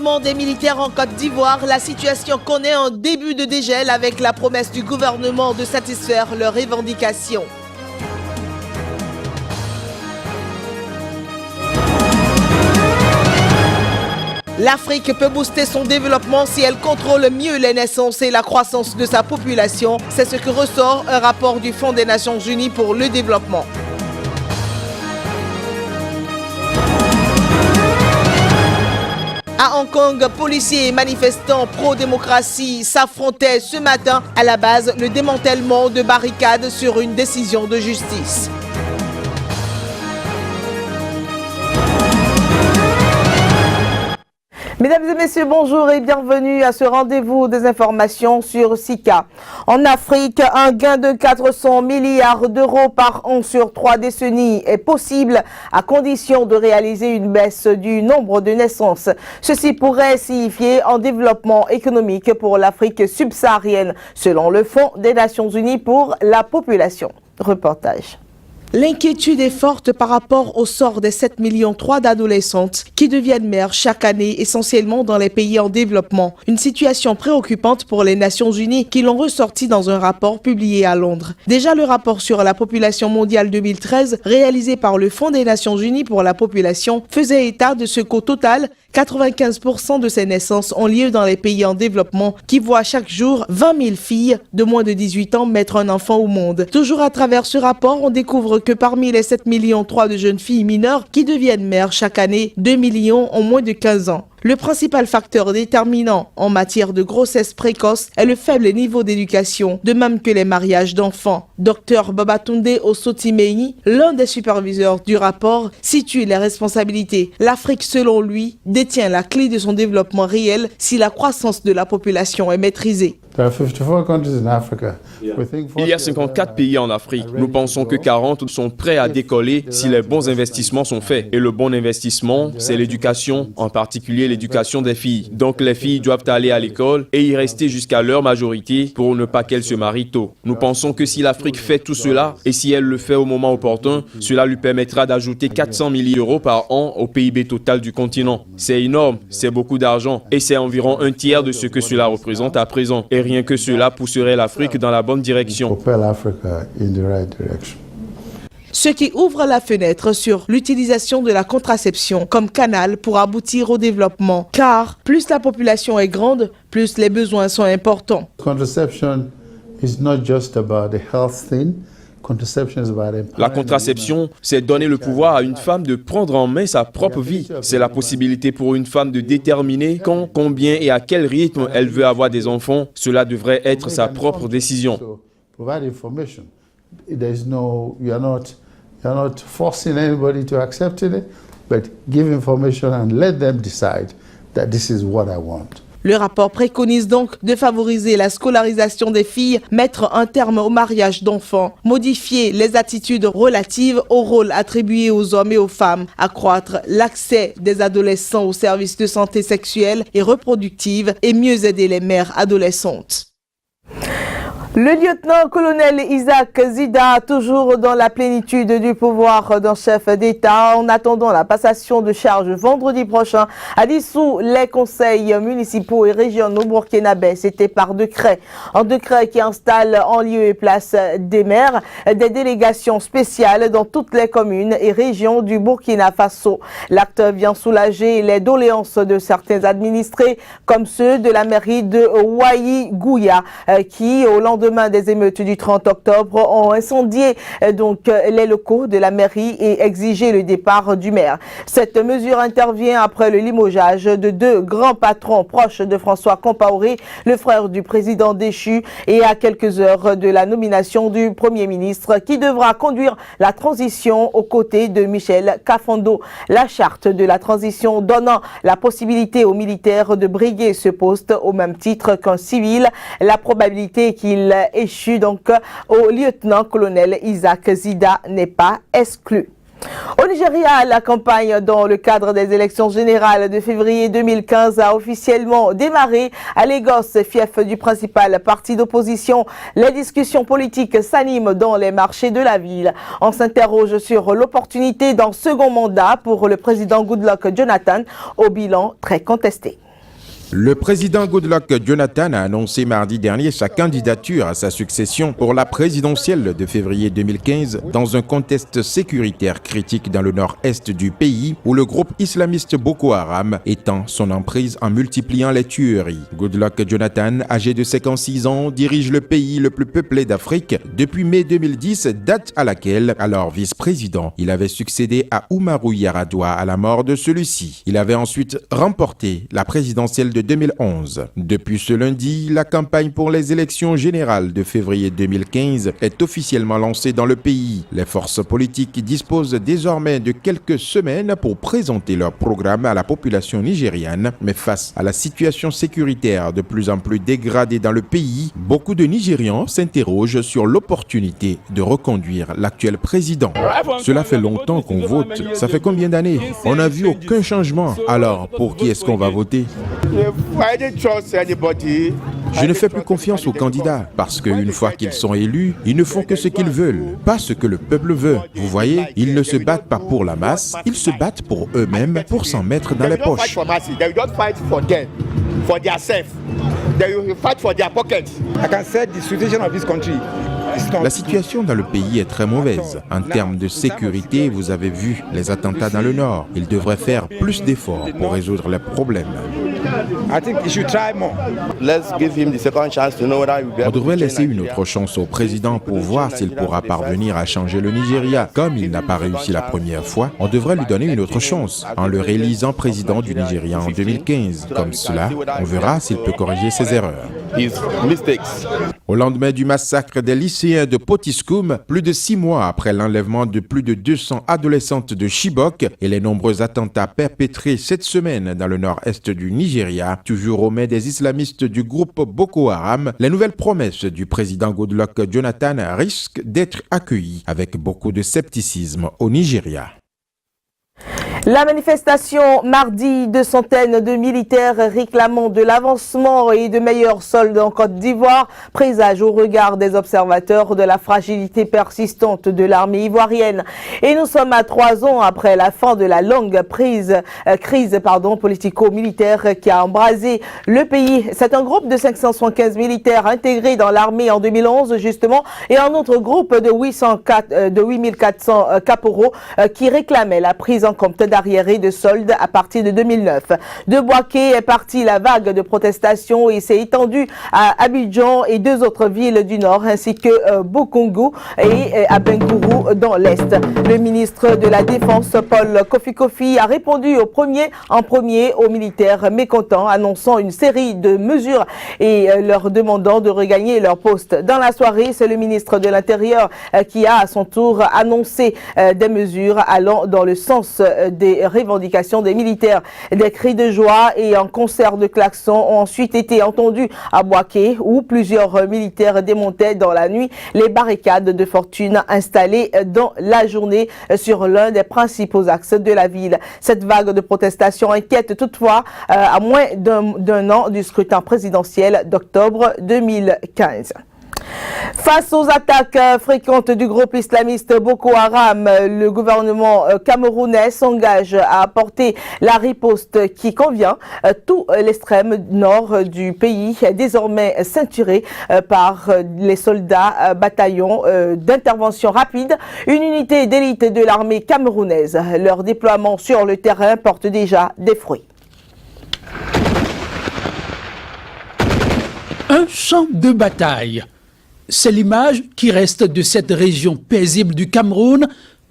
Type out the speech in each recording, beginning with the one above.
déploiement des militaires en Côte d'Ivoire, la situation connaît un début de dégel avec la promesse du gouvernement de satisfaire leurs revendications. L'Afrique peut booster son développement si elle contrôle mieux les naissances et la croissance de sa population. C'est ce que ressort un rapport du Fonds des Nations Unies pour le développement. À Hong Kong, policiers et manifestants pro-démocratie s'affrontaient ce matin. À la base, le démantèlement de barricades sur une décision de justice. Mesdames et messieurs, bonjour et bienvenue à ce rendez-vous des informations sur SICA. En Afrique, un gain de 400 milliards d'euros par an sur 3 décennies est possible à condition de réaliser une baisse du nombre de naissances. Ceci pourrait signifier un développement économique pour l'Afrique subsaharienne, selon le Fonds des Nations Unies pour la population. Reportage. L'inquiétude est forte par rapport au sort des 7,3 millions d'adolescentes qui deviennent mères chaque année, essentiellement dans les pays en développement. Une situation préoccupante pour les Nations Unies qui l'ont ressorti dans un rapport publié à Londres. Déjà, le rapport sur la population mondiale 2013, réalisé par le Fonds des Nations Unies pour la population, faisait état de ce qu'au total, 95% de ces naissances ont lieu dans les pays en développement qui voient chaque jour 20 000 filles de moins de 18 ans mettre un enfant au monde. Toujours à travers ce rapport, on découvre que parmi les 7,3 millions de jeunes filles mineures qui deviennent mères chaque année, 2 millions ont moins de 15 ans. Le principal facteur déterminant en matière de grossesse précoce est le faible niveau d'éducation, de même que les mariages d'enfants. Dr Babatunde Osotimeyi, l'un des superviseurs du rapport, situe les responsabilités. L'Afrique, selon lui, détient la clé de son développement réel si la croissance de la population est maîtrisée. Il y a 54 pays en Afrique. Nous pensons que 40 sont prêts à décoller si les bons investissements sont faits. Et le bon investissement, c'est l'éducation, en particulier l'éducation des filles. Donc les filles doivent aller à l'école et y rester jusqu'à leur majorité pour ne pas qu'elles se marient tôt. Nous pensons que si l'Afrique fait tout cela et si elle le fait au moment opportun, cela lui permettra d'ajouter 400 milliards d'euros par an au PIB total du continent. C'est énorme, c'est beaucoup d'argent et c'est environ un tiers de ce que cela représente à présent. Et rien que cela pousserait l'Afrique dans la bonne direction. Ce qui ouvre la fenêtre sur l'utilisation de la contraception comme canal pour aboutir au développement. Car plus la population est grande, plus les besoins sont importants. La contraception, c'est donner le pouvoir à une femme de prendre en main sa propre vie. C'est la possibilité pour une femme de déterminer quand, combien et à quel rythme elle veut avoir des enfants. Cela devrait être sa propre décision. You're not forcing anybody to accept it, but give information and let them decide that this is what I want. Le rapport préconise donc de favoriser la scolarisation des filles, mettre un terme au mariage d'enfants, modifier les attitudes relatives au rôle attribué aux hommes et aux femmes, accroître l'accès des adolescents aux services de santé sexuelle et reproductive et mieux aider les mères adolescentes. Le lieutenant-colonel Isaac Zida, toujours dans la plénitude du pouvoir d'un chef d'État, en attendant la passation de charges vendredi prochain, a dissous les conseils municipaux et régionaux burkinabés. C'était par décret. Un décret qui installe en lieu et place des maires des délégations spéciales dans toutes les communes et régions du Burkina Faso. L'acte vient soulager les doléances de certains administrés, comme ceux de la mairie de Ouayi-Gouya, qui, au lendemain des émeutes du 30 octobre, ont incendié les locaux de la mairie et exigé le départ du maire. Cette mesure intervient après le limogeage de 2 grands patrons proches de François Compaoré, le frère du président déchu, et à quelques heures de la nomination du Premier ministre qui devra conduire la transition aux côtés de Michel Kafando. La charte de la transition donnant la possibilité aux militaires de briguer ce poste au même titre qu'un civil, la probabilité qu'il échu donc au lieutenant-colonel Isaac Zida n'est pas exclue. Au Nigeria, la campagne dans le cadre des élections générales de février 2015 a officiellement démarré à Lagos, fief du principal parti d'opposition. Les discussions politiques s'animent dans les marchés de la ville. On s'interroge sur l'opportunité d'un second mandat pour le président Goodluck Jonathan, au bilan très contesté. Le président Goodluck Jonathan a annoncé mardi dernier sa candidature à sa succession pour la présidentielle de février 2015 dans un contexte sécuritaire critique dans le nord-est du pays où le groupe islamiste Boko Haram étend son emprise en multipliant les tueries. Goodluck Jonathan, âgé de 56 ans, dirige le pays le plus peuplé d'Afrique depuis mai 2010, date à laquelle, alors vice-président, il avait succédé à Umaru Yar'Adua à la mort de celui-ci. Il avait ensuite remporté la présidentielle de 2011. Depuis ce lundi, la campagne pour les élections générales de février 2015 est officiellement lancée dans le pays. Les forces politiques disposent désormais de quelques semaines pour présenter leur programme à la population nigériane, mais face à la situation sécuritaire de plus en plus dégradée dans le pays, beaucoup de Nigérians s'interrogent sur l'opportunité de reconduire l'actuel président. Cela fait longtemps qu'on vote. Ça fait combien d'années? On n'a vu aucun changement. Alors, pour qui est-ce qu'on va voter? Je ne fais plus confiance aux candidats parce qu'une fois qu'ils sont élus, ils ne font que ce qu'ils veulent, pas ce que le peuple veut. Vous voyez, ils ne se battent pas pour la masse, ils se battent pour eux-mêmes, pour s'en mettre dans les poches. La situation dans le pays est très mauvaise. En termes de sécurité, vous avez vu les attentats dans le nord. Il devrait faire plus d'efforts pour résoudre les problèmes. On devrait laisser une autre chance au président pour voir s'il pourra parvenir à changer le Nigeria. Comme il n'a pas réussi la première fois, on devrait lui donner une autre chance en le réélisant président du Nigeria en 2015. Comme cela, on verra s'il peut corriger ses erreurs. Au lendemain du massacre des lycéens de Potiskum, plus de 6 mois après l'enlèvement de plus de 200 adolescentes de Chibok et les nombreux attentats perpétrés cette semaine dans le nord-est du Nigeria, toujours aux mains des islamistes du groupe Boko Haram, les nouvelles promesses du président Goodluck Jonathan risquent d'être accueillies avec beaucoup de scepticisme au Nigeria. La manifestation mardi de centaines de militaires réclamant de l'avancement et de meilleurs soldes en Côte d'Ivoire présage au regard des observateurs de la fragilité persistante de l'armée ivoirienne. Et nous sommes à 3 ans après la fin de la longue crise politico-militaire qui a embrasé le pays. C'est un groupe de 575 militaires intégrés dans l'armée en 2011 justement et un autre groupe de 8400 caporaux qui réclamait la prise en compte d'arriérés de soldes à partir de 2009. De Bouaké est partie la vague de protestations et s'est étendue à Abidjan et 2 autres villes du nord ainsi que Bokongo et à Bengourou dans l'est. Le ministre de la Défense Paul Kofi a répondu en premier aux militaires mécontents annonçant une série de mesures et leur demandant de regagner leur poste. Dans la soirée, c'est le ministre de l'Intérieur qui a à son tour annoncé des mesures allant dans le sens des revendications des militaires. Des cris de joie et un concert de klaxons ont ensuite été entendus à Bouaké où plusieurs militaires démontaient dans la nuit les barricades de fortune installées dans la journée sur l'un des principaux axes de la ville. Cette vague de protestation inquiète toutefois à moins d'un an du scrutin présidentiel d'octobre 2015. Face aux attaques fréquentes du groupe islamiste Boko Haram, le gouvernement camerounais s'engage à apporter la riposte qui convient. Tout l'extrême nord du pays est désormais ceinturé par les soldats bataillons d'intervention rapide, une unité d'élite de l'armée camerounaise. Leur déploiement sur le terrain porte déjà des fruits. Un champ de bataille. C'est l'image qui reste de cette région paisible du Cameroun,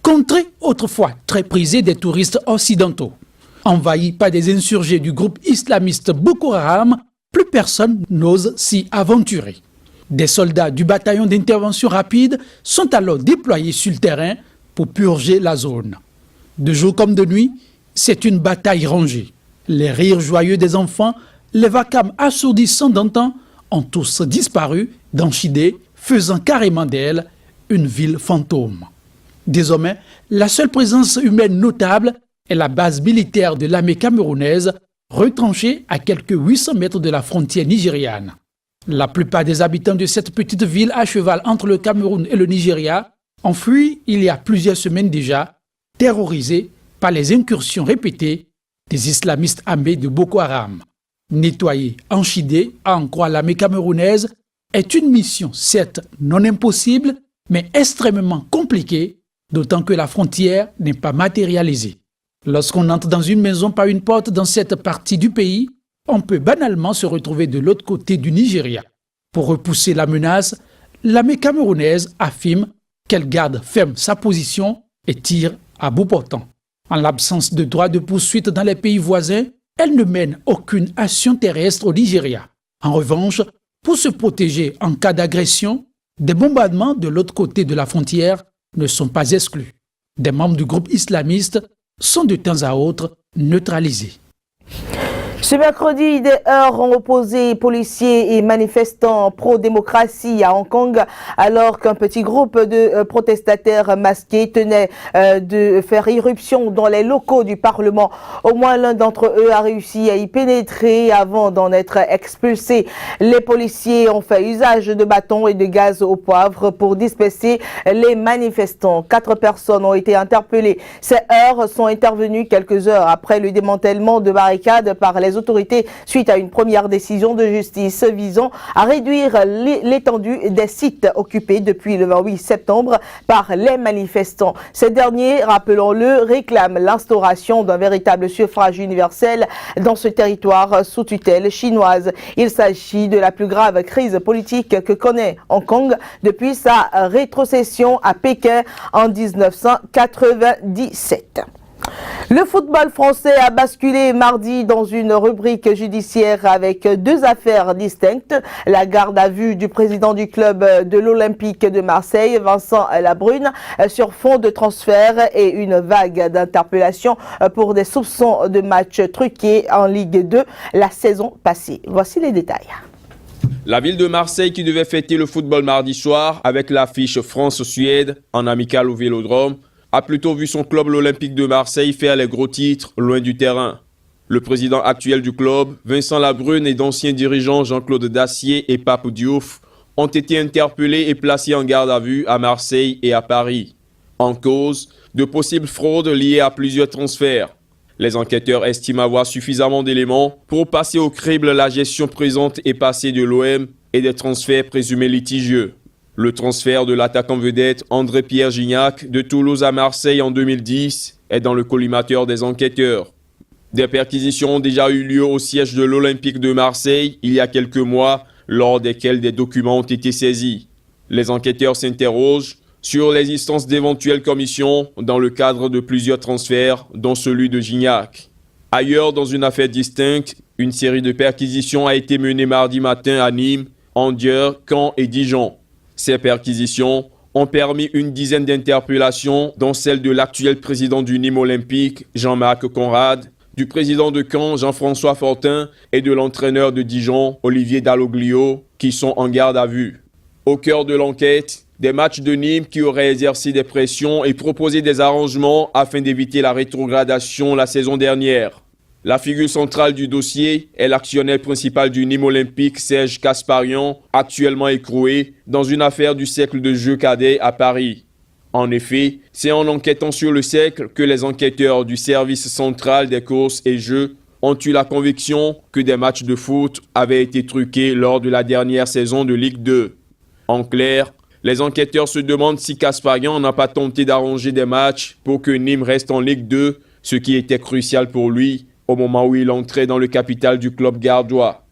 contrée autrefois très prisée des touristes occidentaux. Envahie par des insurgés du groupe islamiste Boko Haram, plus personne n'ose s'y aventurer. Des soldats du bataillon d'intervention rapide sont alors déployés sur le terrain pour purger la zone. De jour comme de nuit, c'est une bataille rangée. Les rires joyeux des enfants, les vacarmes assourdissants d'antan ont tous disparu dans Chidé, faisant carrément d'elle une ville fantôme. Désormais, la seule présence humaine notable est la base militaire de l'armée camerounaise, retranchée à quelques 800 mètres de la frontière nigériane. La plupart des habitants de cette petite ville à cheval entre le Cameroun et le Nigeria ont fui il y a plusieurs semaines déjà, terrorisés par les incursions répétées des islamistes armés de Boko Haram. Nettoyer Anchidé, à en croire l'armée camerounaise, est une mission certes non impossible, mais extrêmement compliquée, d'autant que la frontière n'est pas matérialisée. Lorsqu'on entre dans une maison par une porte dans cette partie du pays, on peut banalement se retrouver de l'autre côté du Nigeria. Pour repousser la menace, l'armée camerounaise affirme qu'elle garde ferme sa position et tire à bout portant. En l'absence de droit de poursuite dans les pays voisins, elle ne mène aucune action terrestre au Nigeria. En revanche, pour se protéger en cas d'agression, des bombardements de l'autre côté de la frontière ne sont pas exclus. Des membres du groupe islamiste sont de temps à autre neutralisés. Ce mercredi, des heurts ont opposé policiers et manifestants pro-démocratie à Hong Kong, alors qu'un petit groupe de protestataires masqués tenait de faire irruption dans les locaux du Parlement. Au moins l'un d'entre eux a réussi à y pénétrer avant d'en être expulsé. Les policiers ont fait usage de bâtons et de gaz au poivre pour disperser les manifestants. 4 personnes ont été interpellées. Ces heurts sont intervenus quelques heures après le démantèlement de barricades par les autorités suite à une première décision de justice visant à réduire l'étendue des sites occupés depuis le 28 septembre par les manifestants. Ces derniers, rappelons-le, réclament l'instauration d'un véritable suffrage universel dans ce territoire sous tutelle chinoise. Il s'agit de la plus grave crise politique que connaît Hong Kong depuis sa rétrocession à Pékin en 1997. Le football français a basculé mardi dans une rubrique judiciaire avec 2 affaires distinctes. La garde à vue du président du club de l'Olympique de Marseille, Vincent Labrune, sur fond de transfert et une vague d'interpellations pour des soupçons de matchs truqués en Ligue 2 la saison passée. Voici les détails. La ville de Marseille qui devait fêter le football mardi soir avec l'affiche France-Suède en amical au Vélodrome a plutôt vu son club l'Olympique de Marseille faire les gros titres loin du terrain. Le président actuel du club, Vincent Labrune, et d'anciens dirigeants Jean-Claude Dacier et Pape Diouf ont été interpellés et placés en garde à vue à Marseille et à Paris. En cause, de possibles fraudes liées à plusieurs transferts. Les enquêteurs estiment avoir suffisamment d'éléments pour passer au crible la gestion présente et passée de l'OM et des transferts présumés litigieux. Le transfert de l'attaquant vedette André-Pierre Gignac de Toulouse à Marseille en 2010 est dans le collimateur des enquêteurs. Des perquisitions ont déjà eu lieu au siège de l'Olympique de Marseille il y a quelques mois, lors desquelles des documents ont été saisis. Les enquêteurs s'interrogent sur l'existence d'éventuelles commissions dans le cadre de plusieurs transferts, dont celui de Gignac. Ailleurs, dans une affaire distincte, une série de perquisitions a été menée mardi matin à Nîmes, Andieur, Caen et Dijon. Ces perquisitions ont permis une dizaine d'interpellations, dont celle de l'actuel président du Nîmes Olympique, Jean-Marc Conrad, du président de Caen, Jean-François Fortin, et de l'entraîneur de Dijon, Olivier Dalloglio, qui sont en garde à vue. Au cœur de l'enquête, des matchs de Nîmes qui auraient exercé des pressions et proposé des arrangements afin d'éviter la rétrogradation la saison dernière. La figure centrale du dossier est l'actionnaire principal du Nîmes Olympique, Serge Kasparian, actuellement écroué dans une affaire du cercle de jeux cadets à Paris. En effet, c'est en enquêtant sur le cercle que les enquêteurs du service central des courses et jeux ont eu la conviction que des matchs de foot avaient été truqués lors de la dernière saison de Ligue 2. En clair, les enquêteurs se demandent si Kasparian n'a pas tenté d'arranger des matchs pour que Nîmes reste en Ligue 2, ce qui était crucial pour lui au moment où il entrait dans le capital du club gardois.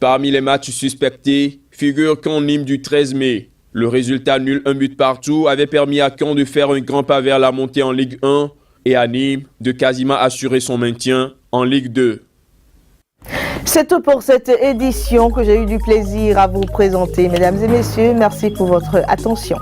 Parmi les matchs suspectés figure Caen Nîmes du 13 mai. Le résultat nul 1 but partout avait permis à Caen de faire un grand pas vers la montée en Ligue 1 et à Nîmes de quasiment assurer son maintien en Ligue 2. C'est tout pour cette édition que j'ai eu du plaisir à vous présenter. Mesdames et messieurs, merci pour votre attention.